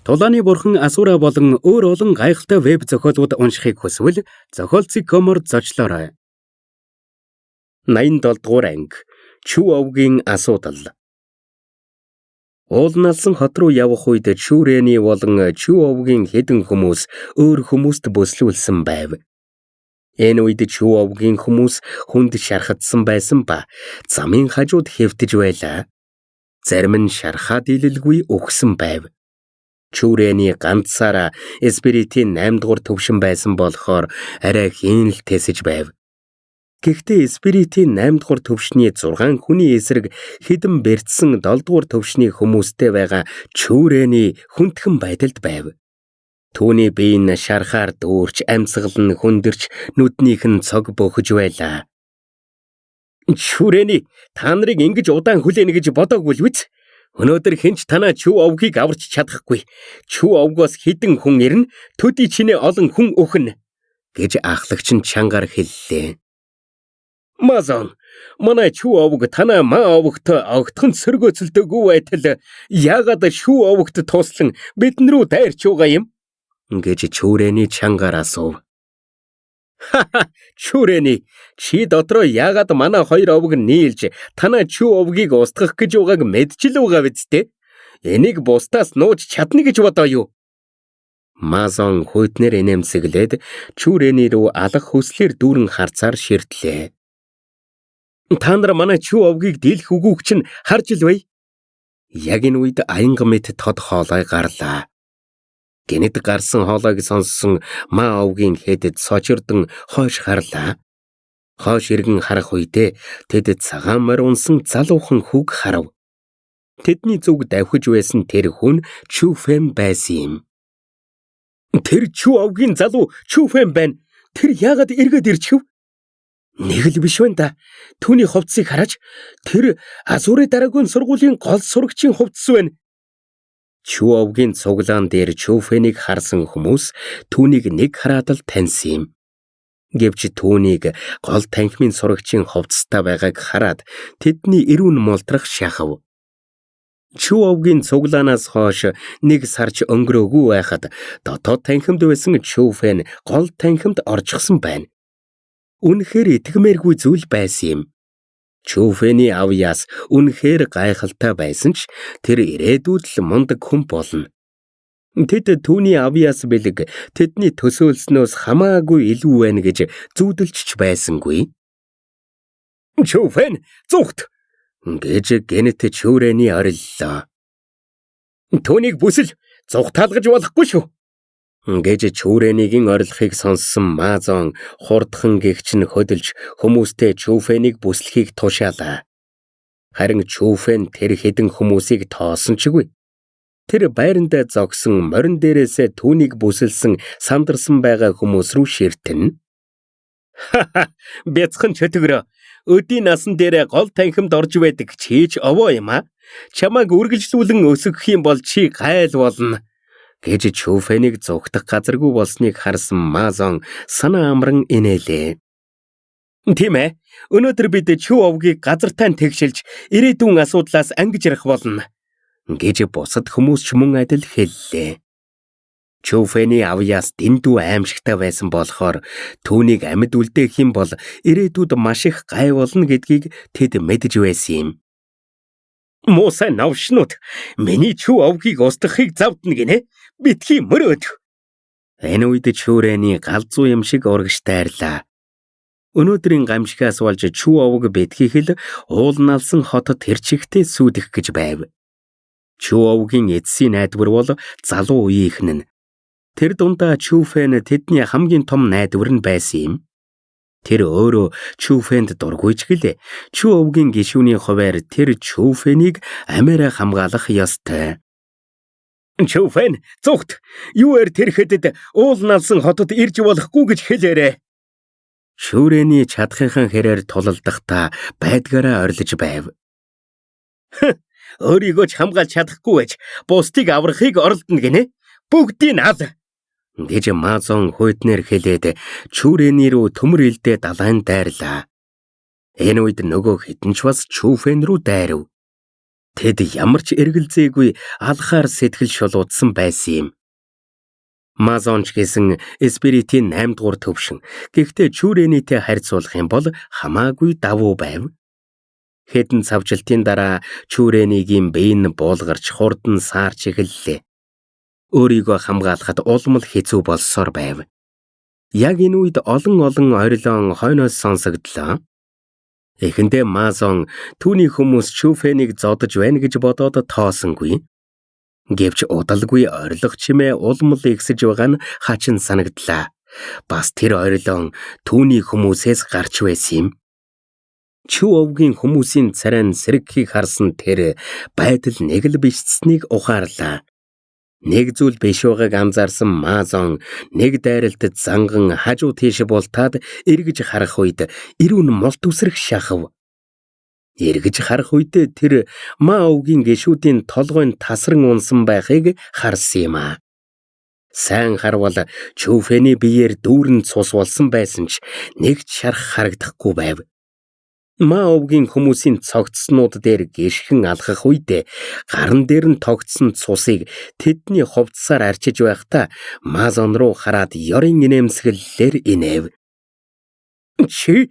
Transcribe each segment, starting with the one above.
Тулааны бурхан Асура болон өөр олон гайхалтай веб зохиолууд уншихыг хүсвэл зохиолцыг комор зочлоорой. 87 дугаар анги. Чүү овгийн асуудал. Уулналсан хот руу явах үед Чүүрэний болон Чүү овгийн хэдэн хүмүүс өөр хүмүүст бүслүүлсэн байв. Энэ үед Чүү овгийн хүмүүс хүнд шархадсан байсан ба замын хажууд хэвтэж байлаа. Зарим нь шархаад илэлгүй өгсөн байв. Чүүрэний ганцаараа спиритийн 8 дугаар төвшин байсан болохоор арай хийн л тэсэж байв. Гэхдээ спиритийн 8 дугаар төвшний 6 хүний эсрэг хэдэн бэрдсэн 7 дугаар төвшний хүмүүстэй байгаа Чүүрэний хүндхэн байдалд байв. Түүний бие нь шархаар дүүрч, амьсгал нь хүндэрч, нүднийх нь цог бөхөж байлаа. Чүүрэний та нарыг ингэж удаан хүлээнэ гэж бодоогүй л биз? Өнөөдөр хинч танаа Чүү овгийг аварч чадахгүй. Чүү овгоос хідэн хүн ирнэ, төдий чинээ олон хүн өхнө гэж ахлагч нь чангаар хэллээ. Мазон, манай Чүү овг танаа маа овгт огтхон сөргөөцөлдөөгүй байтал яагаад Чүү овгт туслан бидэн рүү дайрч байгаа юм? Гэж Чүүрэний чангаар асуув. Чүүрэний, чи дотроо яагаад манай хоёр овг нийлж танаа Чүү овгийг устгах гэж байгааг мэдж л байгаа биз дээ? Энийг бусдаас нууж чадна гэж бодоо юу? Мазон хуйтнэр инээмсэглээд Чүүрэний рүү алах хүслээр дүүрэн харцаар ширтлээ. Та нар манай Чүү овгийг дийлэх үгүйг чинь харж л бай. Яг энэ үед аянга мэт тод хоолой гарлаа. Гэнэт гарсан хоолойг сонссон маа овгийн хэдэд сочирдон хойш харлаа. Хойш иргэн харах үедээ тэд цагаан морь унсан залуухан хүүг харав. Тэдний зүг давхиж байсан тэр хүн Чүүфэн байсан юм. Тэр Чүү овгийн залуу Чүүфэн байна. Тэр яагаад эргээд ирчихв? Нэг л биш байна да. Түүний хувцсыг хараач. Тэр Асуры дараагийн сургуулийн гол сурагчийн хувцс байна. Чүү овгийн цуглаан дээр Чүүфэнийг харсан хүмүүс түүнийг нэг хараад л таньсан юм. Гэвч түүнийг гол танхимын сурагчийн хувцастай байгааг хараад тэдний эрүүн молдрах шахав. Чүү овгийн цуглаанаас хойш нэг сарч өнгөрөөгүй байхад дотоод танхимд байсан Чүүфэн гол танхимд орчихсон байна. Үнэхээр итгэмээргүй зүйл байсан юм. Чүүфэний авьяас үнэхээр гайхалтай байсан ч тэр ирээдүйд л мундаг хүн болно. Тэд түүний авьяас бэлэг тэдний төсөөлснөөс хамаагүй илүү байна гэж зүүдэлж байсангүй. Чүүфэн зүгт гэж гэнэт Чүүрэний ориллоо. Түүнийг бүсэл зүгтаалгаж болохгүй шүү. Гэж Чүүрэнийг орилохыг сонссон Мазон хурдхан гэгч нь хөдөлж хүмүүстэй Чүүфэнийг бүслэхийг тушаалаа. Харин Чүүфэн тэр хэдэн хүмүүсийг тоосон чгүй. Тэр байрандаа зогсон морин дээрээсээ түүнийг бүсэлсэн сандарсан байгаа хүмүүс рүү ширтэн. Бяцхан чөтгөрөө өдийн насан дээрээ гол танхимд орж байдаг чийж овоо юм а. Чамайг үргэлжлүүлэн өсгөх юм бол чи гайл болно. Гэж Чүүфэнийг зүгтах газаргүй болсныг харсан Мазон санаа амран инээлээ. Тийм ээ, өнөөдөр бид Чүү овгийг газартаа тэгшилж ирээдүйн асуудлаас ангиж ярих болно. Гэж бусад хүмүүс ч мөн адил хэллээ. Чүүфэний авьяас дэндүү аимшигтай байсан болохоор түүнийг амьд үлдээх юм бол ирээдүйд маш их гай болно гэдгийг тэд мэдж байсан юм. Муусай навшнууд миний Чүү овгийг устгахыг завдна гинэ. Битгий мөрөөд. Энэ үед Чүүрэний галзуу юм шиг урагш тайрлаа. Өнөөдрийн гамшигаас болж Чүү овг битгийх л уулналсан хотод хэрчигтэй сүйдэх гэж байв. Чүү овгийн эцсийн найдвар бол залуу үеийнхэн нь. Тэр дундаа Чүүфэн тэдний хамгийн том найдвар нь байсан юм. Тэр өөрөө Чүүфэнд дургүйж гэлээ. Чүү овгийн гишүүний хуваар тэр Чүүфэнийг амиараа хамгаалах ёстой. Чүүфэн зүгт юуэр тэр хэдэд уулналсан хотод ирж болохгүй гэж хэлээрээ. Чүүрэний чадхынхан хэрээр тулалдахдаа байдгаараа орилж байв. Өөрийгөө ч хамгаалж чадахгүй байж бусдыг аврахыг оролдоно гинэ. Бүгдийг ал. Гэж Мазон хуйтнэр хэлээд Чүүрэний рүү төмөр илдээ далайн дайрлаа. Энэ үед нөгөө хідэн ч бас Чүүфэн рүү дайрав. Тэд ямар ч эргэлзээгүй алхаар сэтгэл шулуудсан байсан юм. Мазонч гэсэн Эспиритийн 8 дугаар төвшин. Гэхдээ Чүрэнийтэй харьцуулах юм бол хамаагүй давуу байв. Хэдэн цавжилтын дараа Чүрэнигийн биен буулгарч хурдан саарч эхэллээ. Өөрийгөө хамгаалахад улмал хэцүү болсоор байв. Яг энэ үед олон орилон хойноос сонсогдлоо. Эхэндээ Мазон түүний хүмүүс Чүфэнийг зодож байна гэж бодоод тоосонгүй. Гэвч удалгүй орилго чимээ улмал игсэж байгаа нь хачин санагдлаа. Бас тэр орилон түүний хүмүүсээс гарч байсан юм. Чүү овгийн хүмүүсийн царайн сэргэхийг харсан тэр байдал нэг л бичсэнийг ухаарлаа. Нэг зүйл биш байгааг анзаарсан Мазон нэг дайралтад занган хажуу тийш бултаад эргэж харах үед ирүүн молт үсрэх шахав. Эргэж харах үедээ тэр Маовгийн гишүүдийн толгойн тасран унсан байхыг харсан юм а. Сайн харвал Чүфэний биеэр дүүрэн цус болсон байсан ч нэг ч шарах харагдахгүй байв. Маовгийн хүмүүсийн цогцснууд дээр гიშхэн алхах үедээ гаран дээр нь тогтсон цусыг тэдний хувцсаар арчиж байхдаа Мазон руу хараад ёрын инээмсэглэлээр инээв. Чи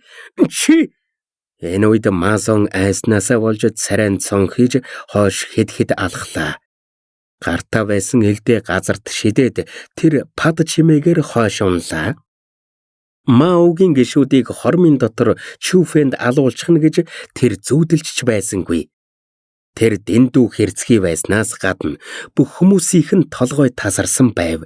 Энэ үед Мазон айснаасаа болж царайн цонхиж хойш хэд алхлаа. Гартаа байсан элдээ газарт шидээд тэр пад чимээгээр хойш унлаа. Маогийн гишүүдийг хормын дотор Чүфэнд алуулчих нь гэж тэр зүүдэлж байсангүй. Тэр дэндүү хэрцгий байснаас гадна бүх хүмүүсийнх нь толгой тасарсан байв.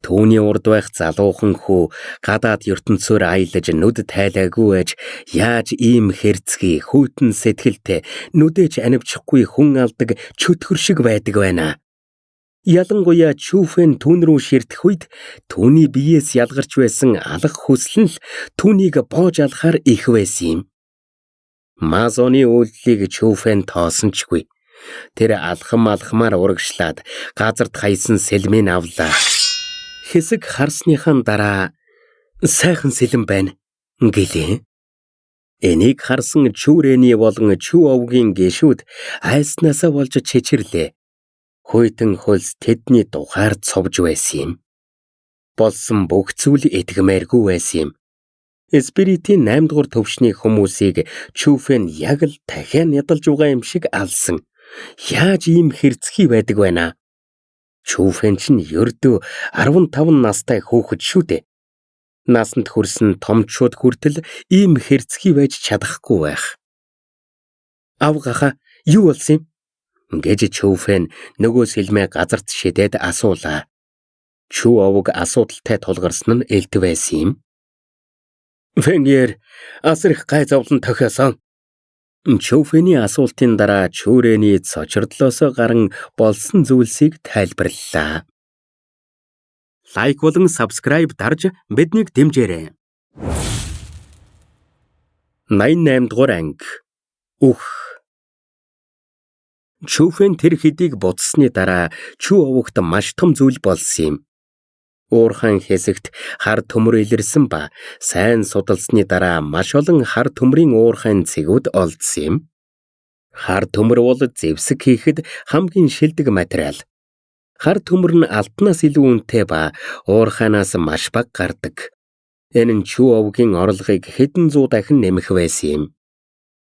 Түүний урд байх залуухан хүү гадаад ертөнцөөр аялаж нүд тайлаагүй аж яаж ийм хэрцгий хүйтэн сэтгэлтэй нүдэж анивчихгүй хүн алдаг чөтгөр шиг байдаг байна. Ялангуяа Чүфэн түүн рүү ширтэх үед түүний биеэс ялгарч байсан алах хүсэл нь түүнийг боож алахаар их байсан юм. Мазоны үйлдэлийг Чүфэн тоосончгүй. Тэр алхамаар урагшлаад газарт хаясан сэлмийн авлаа. Хэсэг харсныхан дараа сайхан сэлэн байна гэлээ. Энийг харсан Чүрэний болон Чүү овгийн гишүүд айснаасаа болж чичирлээ. Хүйтэн хөлс тэдний тухайр цовж байсан юм. Болсон бүх зүйл итгэмээргүй байсан юм. Эспиритийн 8 дугаар төвшний хүмүүсийг Чүфэн яг л дахиад ядалж байгаа юм шиг алсан. Яаж ийм хэрцгий байдаг байна? Чүфэн чинь ердөө 15 настай хүүхэд шүү дээ. Насанд хүрсэн томчууд хүртэл ийм хэрцгий байж чадахгүй байх. Авгаха юу болсон юм? Гэж Чүфэн нөгөө сэлмээ газарт шидээд асуулаа. Чүү овг асуудалтай тулгарсан нь элт байсан юм. Фэнгэр асрах гай зовлон тохиосон. Чүфэний асуултын дараа Чүрэний цочирдлоосоо гарan болсон зүйлсийг тайлбарллаа. Лайк болон subscribe дарж биднийг дэмжээрэй. 88 дугаар анги. Чүфэн тэр хэдийг буцсны дараа Чүү овогт маш том зүйл болсон юм. Уурхайн хэсэгт хар төмөр илэрсэн ба сайн судалсны дараа маш олон хар төмрийн уурхайн цэгүүд олдсон юм. Хар төмөр бол зэвсэг хийхэд хамгийн шилдэг материал. Хар төмөр нь алтнаас илүү үнэтэй ба уурхайнаас маш бага гардаг. Энэ нь Чүү овгийн орлогыг хэдэн зуун дахин нэмэх байсан юм.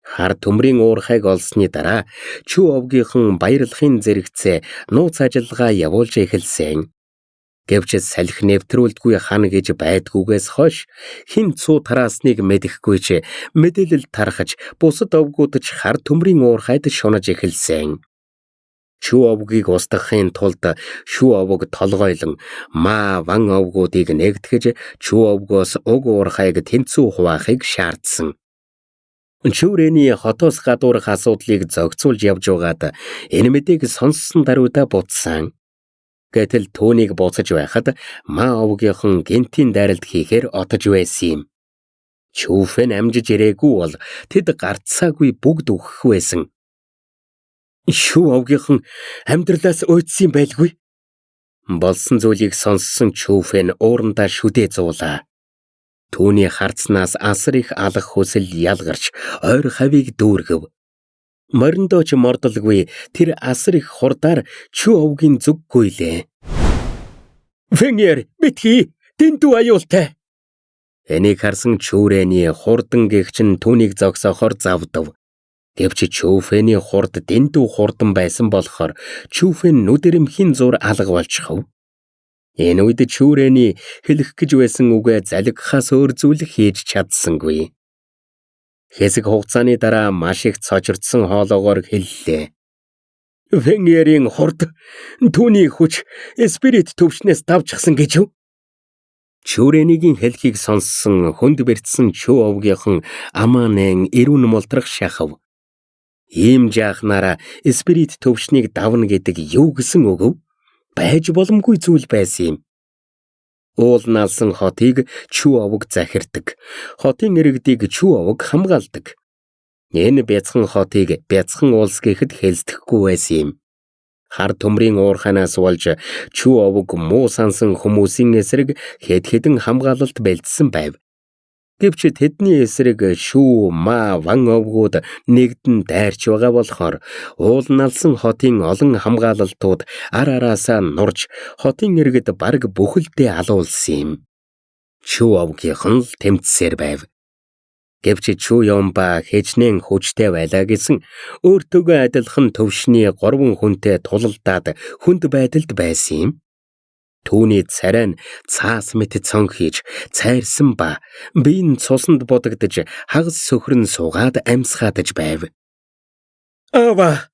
Хар төмрийн уурхайг олсны дараа Чүү овгийнхан баярлахын зэрэгцээ нууц ажиллагаа явуулж эхэлсэн. Гэвч салхи нэвтрүүлдэггүй хан гэж байдгүйгээс хойш хэн цуу тараасныг мэдэхгүй ч мэдээлэл тархаж бусад овгууд ч хар төмрийн уурхайд шунаж эхэлсэн. Чүү овгийг устгахын тулд Шүү овг толгойлон ван овгуудыг нэгтгэж Чүү овгоос уг уурхайг тэнцүү хуваахыг шаардсан. Чүрэний хотоос гадуурх асуудлыг зохицуулж явж байгаад энэ мэдээг сонссон даруйда буцсан. Гэтэл түүнийг буцаж байхад Маовгийнхан гинтийн дайралт хийхээр отож байсан юм. Чүфэн амжиж ирээгүй бол тэд гарцаагүй бүгд үхэх байсан. Шүү овгийнхан амьдралаас уйдсан байлгүй. Болсон зүйлийг сонссон Чүфэн уурандаа шүдээ зуулаа. Түүний харцнаас асар их алах хүсэл ялгарч ойр хавийг дүүргэв. Мориндоо ч мордолгүй тэр асар их хурдаар Чүү овгийн зүг гуйлээ. Фэнгэр битгий дэндүү аюултай. Энийг харсан Чүүрэний хурдан гэгч нь түүнийг зогсоохоор завдав. Гэвч Чүүфэний хурд дэндүү хурдан байсан болохоор Чүүфэн нүдэрэмхийн зур алга болчихов. Энэ үед Чүүрэний хэлэх гэж байсан үгээ залгихаас өөр зүйл хийж чадсангүй. Хэсэг хугацааны дараа маш их цочирдсан хоолоогоор хэллээ. Фэнгэрийн хурд түүний хүч спирит төвчнээс давчихсан гэж юу? Чүүрэнигийн хэлхийг сонссон хүнд бэртсэн Чүү овгийнхан амаанэн эрүүн мултрах шахав. Ийм жаахнаараа спирит төвчнийг давна гэдэг юу гэсэн үг вэ? Байж боломгүй зүйл байсан юм. Уул наалсан хотыг Чүү овг захирдаг. Хотын иргэдийг Чүү овг хамгаалдаг. Энэ бяцхан хотыг бяцхан улс гэхэд хэлцдэхгүй байсан юм. Хар төмрийн уурханаас болж Чүү овг муу сансан хүмүүсийн эсрэг хэд хэдэн хамгаалалт бэлдсэн байв. Гэвч тэдний эсрэг Шүү, Ма, Ван овгууд нэгдэн дайрч байгаа болохоор уул налсан хотын олон хамгаалалтууд ар араасаа нурж хотын иргэд бараг бүхэлдээ алуулсан юм. Чүү овгийнхан л тэмцсээр байв. Гэвч Чүү Ямба хэчнээн хүчтэй байлаа гэсэн өөртөөгөө адилхан төвшний 3 хүнтэй тулалдаад хүнд байдалд байсан юм. Түүний царай нь цаас мэт цонх хийж цайрсан ба бие нь цуснд бодогдож хагас сөхрөн суугаад амьсгаадж байв. Ава!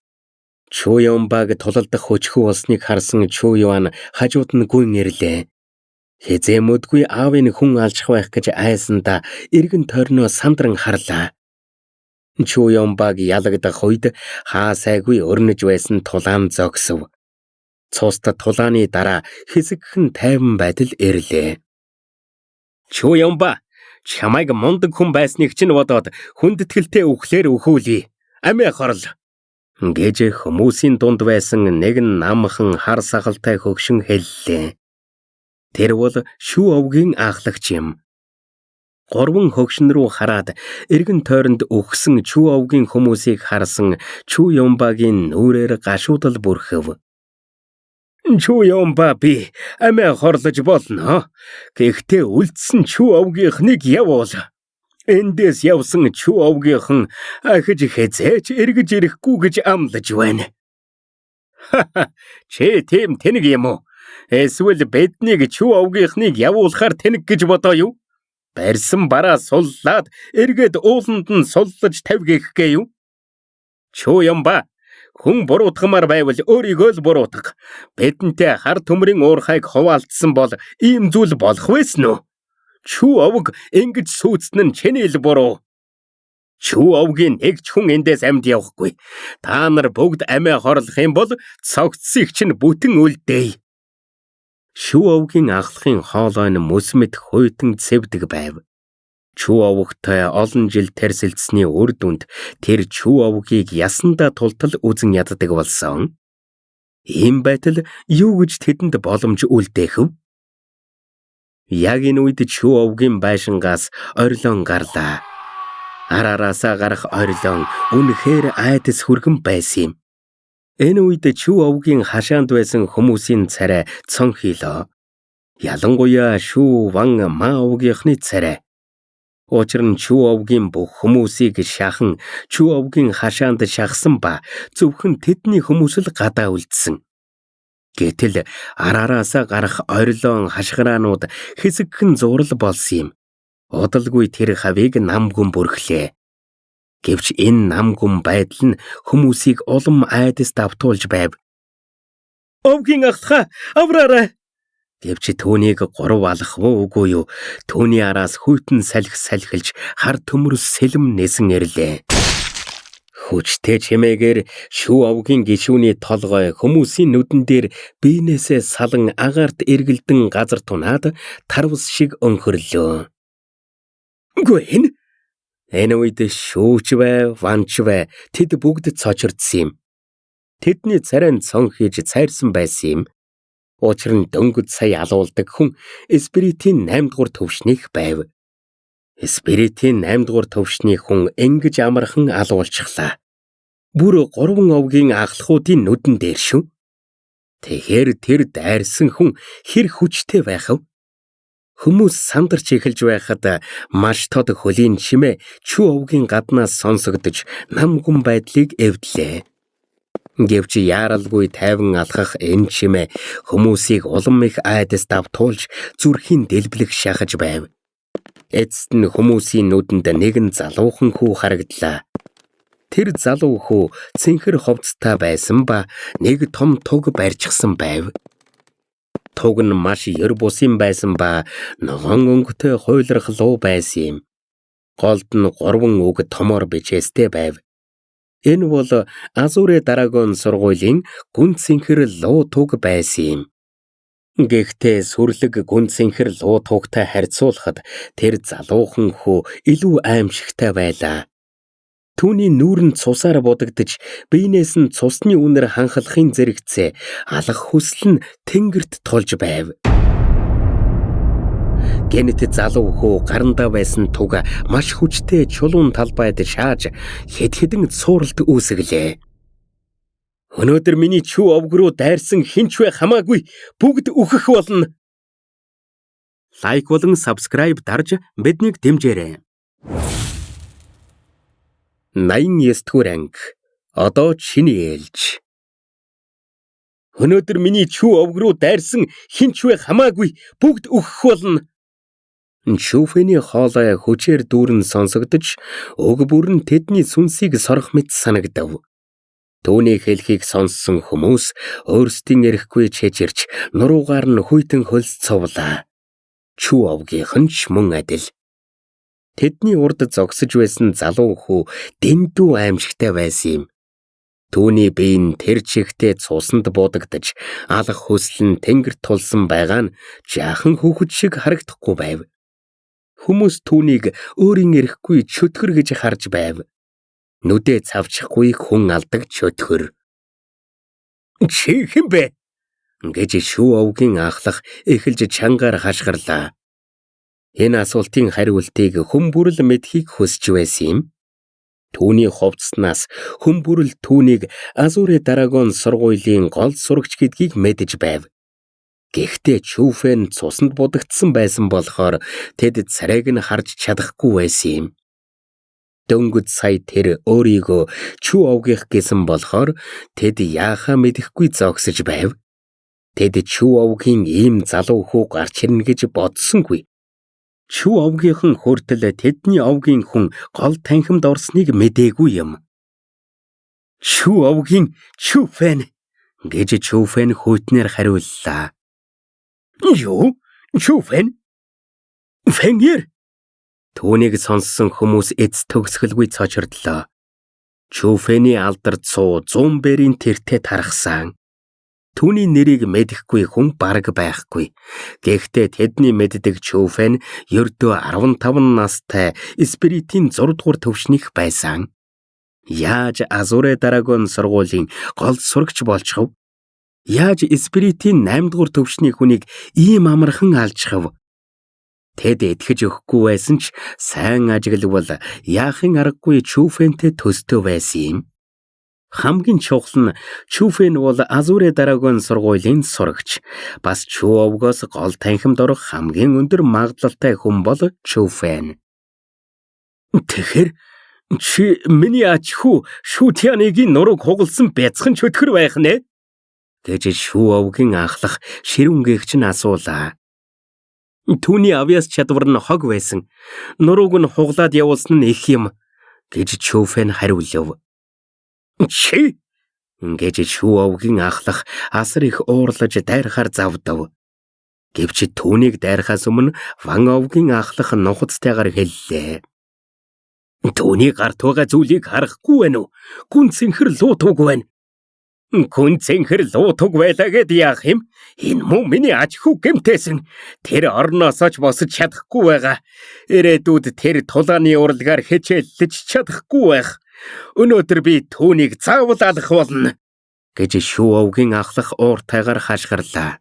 Чүү Ямбаг тулалдах хүчгүй болсныг харсан Чүү Юан хажууд нь гүн ирлээ. Хизээмөдгүй аавын хүн алжих байх гэж айсандаа эргэн тойрноо сандран харлаа. Чүү Ямбаг ялагдах үед хаа сайгүй өрнөж байсан тулаан зогсов. Цуста тулааны дараа хэсэгхэн тайван байдал ирлээ. Чүү Ямба, чамайг мундаг хүн байсныг чинь бодоод хүндэтгэлтэй үхлээр өхүүлье. Амиа хорл. Гэж хүмүүсийн дунд байсан нэгэн намхан хар сахалтай хөгшин хэллээ. Тэр бол Шүү овгийн аахлагч юм. 3 хөгшин рүү хараад эргэн тойронд өгсөн Чүү овгийн хүмүүсийг харсан Чүү Ямбагийн нүрээр гашуудал бүрхэв. Чүү Ямба би амиа хорлож болно. Гэхдээ үлдсэн Чүү овгийнхныг явуул. Эндээс явсан Чүү овгийнхан ахиж хэзээч эргэж ирэхгүй гэж амлаж байна. Чи тийм тэнэг юм уу? Эсвэл биднийг Чүү овгийнхныг явуулахаар тэнэг гэж бодоо юу? Барьсан бараа суллаад эргээд ууланд нь суллаж тавьгийх гээ юу? Чүү Ямба, хүн буруутгамаар байвал өөрийгөө л буруутга. Бидэнтэй хар төмрийн уурхайг хуваалцсан бол ийм зүйл болох байсан уу? Чүү овг ингэж сүйцэн нь чиний л буруу. Чүү овгийн нэг ч хүн эндээс амьд явахгүй. Та нар бүгд амиа хорлох юм бол цогцсыг чинь бүтэн үлдээе. Шүү овгийн ахлахын хоолой нь мөсмөд хуйтан цэвдэг байв. Чүү овгтой олон жил тэрсэлцсний үр дүнд тэр Чүү овгийг ясандаа тултал үзэн яддаг болсон. Ийм байтал юу гэж тэдэнд боломж үлдээхв? Яг энэ үед Чүү овгийн байшингаас орилон гарлаа. Арараасаа гарах орилон үнэхээр айдас хүргэн байсан юм. Энэ үед Чүү овгийн хашаанд байсан хүмүүсийн царай цонхилоо. Ялангуяа Шүү, Ван, Ма овгийнхны царай. Учир нь Чүү овгийн бүх хүмүүсийг шахан Чүү овгийн хашаанд шахсан ба зөвхөн тэдний хүмүүс л гадаа үлдсэн. Гэтэл арараасаа гарах орилон хашгираанууд хэсэгхэн зурал болсон юм. Удалгүй тэр хавийг намгүн бүрхлээ. Гэвч энэ намгүн байдал нь хүмүүсийг улам айдас давтуулж байв. Овгийн ахлахаа авраарай! Гэвч түүнийг 3 алах үгүй юу? Түүний араас хүйтэн салхилж хар төмөрс сэлэм нэсэн ирлээ. Хүчтэй чимээгээр Шүү овгийн гишүүний толгой хүмүүсийн нүдэн дээр биенээсээ салан агаарт эргэлдэн газар тунаад тарвс шиг өнхөрлөө. Гүн! Энэ үед Шүүч бай, Ванч бай тэд бүгд цочирдсан юм. Тэдний царай нь цонх хийж цайрсан байсан юм. Учир нь дөнгөж сая алуулдаг хүн спиритийн 8 дугаар төвшнийг байв. Спиритийн 8 дугаар төвшний хүн ингэж амархан алуулчихлаа. Бүр 3 овгийн ахлахуудын нүдэн дээр шүү. Тэгэхээр тэр дайрсан хүн хэр хүчтэй байх вэ? Хүмүүс сандарч эхэлж байхад маш тод хөлийн чимээ чүү овгийн гаднаас сонсогдож нам гүн байдлыг эвдлээ. Гэвч яаралгүй тайван алхах энэ чимээ хүмүүсийг улам их айдас давтуулж зүрхийн дэлбэлэг шахаж байв. Эцэст нь хүмүүсийн нүдэнд нэгэн залуухан хүү харагдлаа. Тэр залуу хүү цэнхэр ховцтой байсан ба нэг том туг барьчихсан байв. Туг нь маш ер бусын байсан ба ногоон өнгөтэй хуйлрах луу байсан юм. Голд нь 3 үг томор бичээстэй байв. Энэ бол Азуре Дарагон сургуулийн гүн цэнхэр луу туг байсан юм. Гэхдээ сүрлэг гүн цэнхэр луу тугтай харьцуулахад тэр залуухан хүү илүү аимшигтай байлаа. Түүний нүүр нь цусаар будагдж, биенээс нь цусны үнэр ханхлахын зэрэгцээ алах хүсэл нь тэнгэрт тулж байв. Гэнэт залуу хүү гарандаа байсан туг маш хүчтэй чулуун талбайд шааж хэд хэдэн цууралт үүсгэлээ. Өнөөдөр миний чүү овг руу дайрсан хинч вэ хамаагүй бүгд үхэх болно. Лайк болон subscribe дарж биднийг дэмжээрэй. 89-р анги. Одоо чиний ээлж. Өнөөдөр миний чүү овг руу дайрсан хинч вэ хамаагүй бүгд үхэх болно. Чүүфэний хоолой хүчээр дүүрэн сонсогдож, уг бүр нь тэдний сүнсийг сорох мэт санагдав. Түүний хэлхийг сонссон хүмүүс өөрсдийн эрэхгүй чэжирч нуруугаар нь хүйтэн хөлс цовлаа. Чүү овгийнх нь ч мөн адил. Тэдний урд зогсож байсан залуу хүү дэндүү аимшигтай байсан юм. Түүний бие нь тэр чигтээ цусанд будагдаж, алах хүсэл нь тэнгэрт тулсан байгаа нь жаахан хүүхэд шиг харагдахгүй байв. Хүмүүс түүнийг өөрийн эрэхгүй чөтгөр гэж харж байв. Нүдээ цавчихгүй хүн алдаг чөтгөр. Чи хэн бэ? Гэж шүү овгийн ахлах эхэлж чангаар хашгирлаа. Энэ асуултын хариултыг хүн бүрэл мэдхийг хүсэж байсан юм. Түүний хувцснаас хүн бүрэл түүнийг Азуре Дарагон сургуулийн гол сурагч гэдгийг мэдэж байв. Гэхдээ Чүүфэн цуснд будагдсан байсан болохоор тэд царайг нь харж чадахгүй байсан юм. Дөнгөж сая тэр өөрийгөө чүү овгийнх гэсэн болохоор тэд яахаа мэдэхгүй зогсож байв. Тэд чүү овгийн ийм залуу хүү гарч ирнэ гэж бодсонгүй. Чүү овгийнхан хүртэл тэдний овгийн хүн гол танхимд орсныг мэдээгүй юм. Чүү овгийн Чүүфэн гэж Чүүфэн хүйтнээр хариуллаа. Юу? Чүүфэн? Фэнгэр? Түүнийг сонссон хүмүүс эц төгсгөлгүй цочордлоо. Чүүфэний алдар цуу 100 бэрийн тэртээ тархсан. Түүний нэрийг мэдэхгүй хүн бараг байхгүй. Гэхдээ тэдний мэддэг Чүүфэн ердөө 15 настай спиритийн 6 дугаар төвшнийх байсан. Яаж Азуре Дарагон сургуулийн гол сурагч болчихов? Яаж спиритийн 8 дугаар төвшний хүнийг ийм амархан алжчихав? Тэд итгэж өгөхгүй байсан ч сайн ажиглавал яахын аргагүй Чүүфэнтэй төстөө байсан юм. Хамгийн чухал нь Чүүфэн бол Азуре Дарагон сургуулийн сурагч. Бас чүү овгоос гол танхимд орох хамгийн өндөр магадлалтай хүн бол Чүүфэн. Тэгэхээр чи миний ач хүү Шүтяныгийн нурууг хугалсан бяцхан чөтгөр байх нэ? Гэж шүү овгийн ахлах ширүүнгэгч нь асуулаа. Түүний авьяас чадвар нь хог байсан. Нурууг нь хуглаад явуулсан нь их юм гэж Чүүфэн хариулв. Чи гэж шүү овгийн ахлах асар их уурлаж дайрахаар завдав. Гэвч түүнийг дайрахаас өмнө Ван овгийн ахлах нухацтайгаар хэллээ. Түүний гарт байгаа зүйлийг харахгүй байна уу? Гүн цэнхэр луу туг байна. Гүн цэнхэр луу туг байлаа гэд яах юм? Энэ мөн миний аж хүү гэмтээсэн. Тэр орноосоо ч босож чадахгүй байгаа. Ирээдүйд тэр тулааны урлагаар хичээллэж чадахгүй байх. Өнөөдөр би түүнийг заавал алах болно гэж шүү овгийн ахлах ууртайгаар хашгирлаа.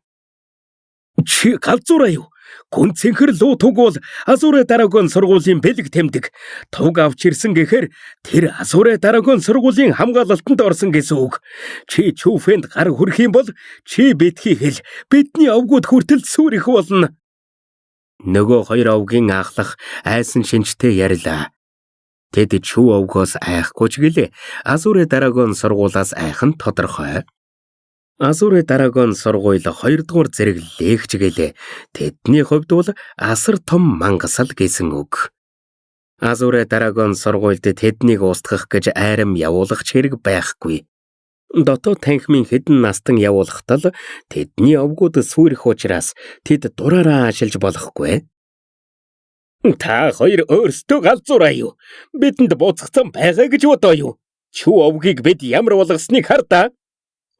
Чи галзуураа юу? Гүн цэнхэр луу туг бол Азурэ дараагийн сургуулийн бэлэг тэмдэг. Туг авч ирсэн гэхээр тэр Азурэ дараагийн сургуулийн хамгаалалтанд орсон гэсэн үг. Чи Чүфэнд гар хүрэх юм бол чи битгий хэл. Бидний овгууд хүртэл сүрэх болно. Нөгөө хоёр овгийн ахлах айсан шинжтэй ярьлаа. Тэд Чү овгоос айхгүй ч гэлээ. Азурэ дараагийн сургуулаас айх нь тодорхой. Азурэ дараагийн сургууль 2 дугаар зэрэг лэгч гэлээ. Тэдний хувьд бол асар том мангасал гэсэн үг. Азурэ дараагийн сургуульд тэднийг устгах гэж айрам явуулах хэрэг байхгүй. Дотоод танхимын хэдэн настан явуулахдаа тэдний овгууд сүрэх учраас тэд дураараа ашиглаж болохгүй. Та хоёр өөрсдөө галзуураа юу? Бидэнд буцахсан байгаа гэж бодоо юу? Чү овгийг бид ямар болгосныг хардаа.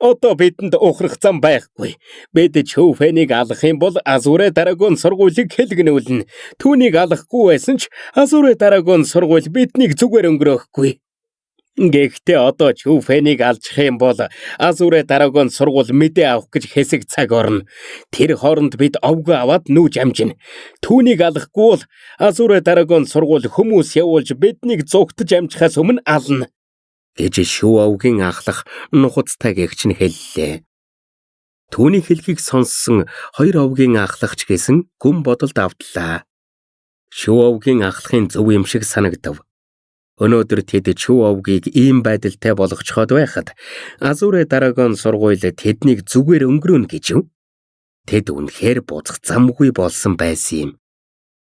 Одоо бидэнд ухрах зам байхгүй. Бид Чүфэнийг алах юм бол Азурэ дараагийн сургуулийг хэлгэнүүлнэ. Түүнийг алахгүй байсан ч Азурэ дараагийн сургууль биднийг зүгээр өнгөрөөхгүй. Гэхдээ одоо Чүфэнийг алчих юм бол Азурэ дараагийн сургууль мэдээ авах гэж хэсэг цаг орно. Тэр хооронд бид овгоо аваад нүүж амжина. Түүнийг алахгүй бол Азурэ дараагийн сургууль хүмүүс явуулж биднийг зугтаж амжихаас өмнө ална. Гэж Шүү овгийн ахлах нухацтай гэгч нь хэллээ. Түүний хэлхийг сонссон хоёр овгийн ахлагч гэсэн гүн бодолд автлаа. Шүү овгийн ахлахын зөв юм шиг санагдав. Өнөөдөр тэд Чү овгийг ийм байдалтай болгоцоход байхад Азурэ дараагийн сургууль тэднийг зүгээр өнгөрөөнө гэж юу? Тэд үнэхээр буцах замгүй болсон байсан юм.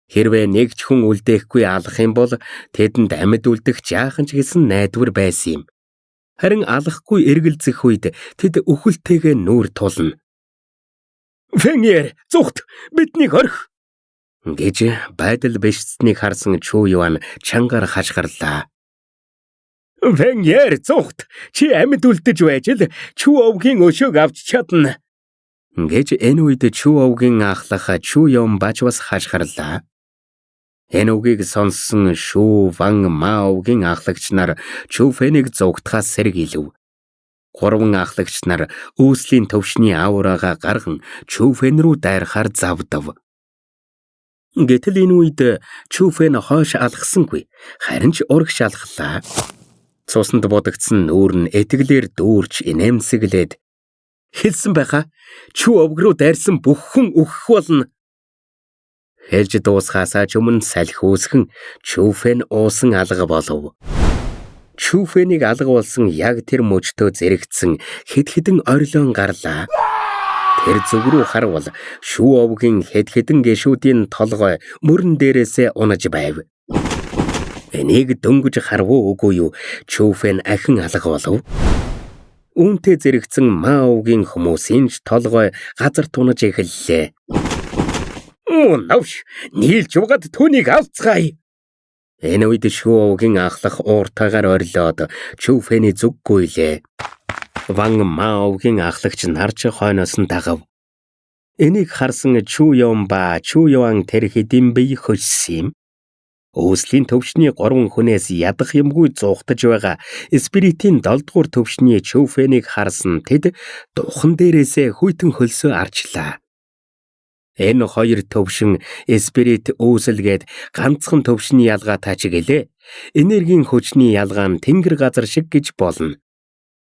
Хэрвээ нэг ч хүн үлдээхгүй алах юм бол тэдэнд амьд үлдэх жаахан ч гэсэн найдвар байсан юм. Харин алахгүй эргэлзэх үед тэд өхөлтэйгээ нүүр тулна. Фэньер, зүхт, биднийг орхи! Гэж байдал бишцнийг харсан Чү Юан чангаар хашгирлаа. Фэньер, зүхт, чи амьд үлдэж байж л Чү овгийн өшөөг авч чадна. Гэж энэ үед Чү овгийн ахлах Чү Юм бач бас хашгирлаа. Энэ үгийг сонссон Шүү Ван Маовгийн ахлагч нар Чүфэнийг зугтахаас сэргийлв. 3 ахлагч нар үүслийн төвшний аураага гарган Чүфэн рүү дайрахаар завдав. Гэтэл энэ үед Чүфэн хойш алхсангүй, харин ч урагш алхлаа. Цуснд будагдсан нүүр нь этгэлээр дүүрч инээмсэглээд хэлсэн байхаа Чү овг руу дайрсан бүх хүн өгөх болно. Хэлж дуусхаасаа ч өмнө салхи үүсгэн Чүфэн уусан алга болов. Чүфэнийг алга болсон яг тэр мөчтөө зэрэгцсэн хэд хэдэн орилон гарлаа. Тэр зүг рүү харвал Шүү овгийн хэд хэдэн гишүүдийн толгой мөрөн дээрээсээ унаж байв. Энийг дөнгөж харвуу үгүй юу? Чүфэн ахин алга болов. Үүнтэй зэрэгцсэн Маовгийн хүмүүсийн ч толгой газар тунаж эхэллээ. Навш, нийлж угаад түүнийг авцгаая. Энэ үед Шүү овгийн ахлах ууртаагаар орилоод Чүфэний зүг гуйлээ. Ван Маовгийн ахлагч нарч хойноос нь дагав. Энийг харсан Чү Юм ба Чү Юан тэр хэдийн бие хөссөн юм. Үүслийн төвшний 3 хүнээс ядах юмгүй зуухтаж байгаа спиритийн 7 дугаар төвшний Чүфэнийг харсан тэд духан дээрээсээ хүйтэн хөлсөө арчлаа. Энэ хоёр төвшин спирит үүсэлгээд ганцхан төвшний ялгаатай ч гэлээ. Энергийн хүчний ялгаа нь тэнгэр газар шиг гэж болно.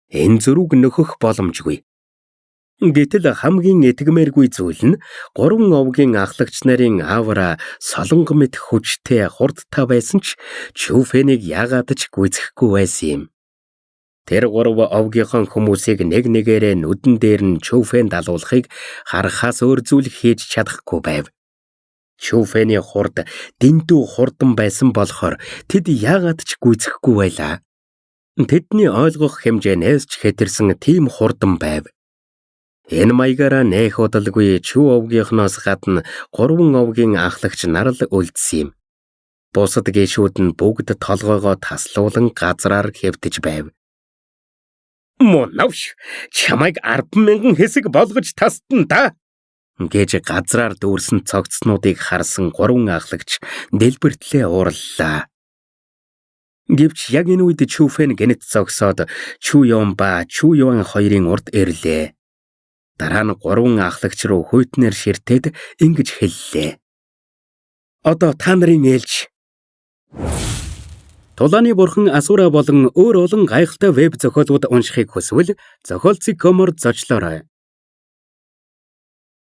Энэ зөрүүг нөхөх боломжгүй. Гэтэл хамгийн итгэмээргүй зүйл нь 3 овгийн ахлагч нарын авра солонго мэт хүчтэй хурдтай байсан ч Чүфэнийг яагаад ч гүйцэхгүй байсан юм. Тэр 3 овгийнхон хүмүүсийг нэг нэгээрээ нүдэн дээр нь Чүфэнд алуулахыг харахаас өөр зүйл хийж чадахгүй байв. Чүфэний хурд дэндүү хурдан байсан болохоор тэд яагаад ч гүйцэхгүй байлаа. Тэдний ойлгох хэмжээнээс ч хэтэрсэн тийм хурдан байв. Энэ маягаараа нэх удалгүй Чү овгийнхноос гадна 3 овгийн ахлагч нар л үлдсэн юм. Бусад гишүүд нь бүгд толгойгоо таслуулан газраар хэвтэж байв. Навш, чамайг 10,000 хэсэг болгож тасдна да. Гэж газраар дүүрсэн цогцнуудыг харсан 3 ахлагч дэлбэртлээ уурлаа. Гэвч яг энэ үед Чүфэн гэнэт зогсоод Чү Юм ба Чү Юан хоёрын урд ирлээ. Дараа нь 3 ахлагч руу хуйтнаар ширтээд ингэж хэллээ. Одоо та нарын ээлж. Тулааны бурхан Асура болон өөр олон гайхалтай веб зохиолууд уншихыг хүсвэл зохиолцыг комор зочлоорой.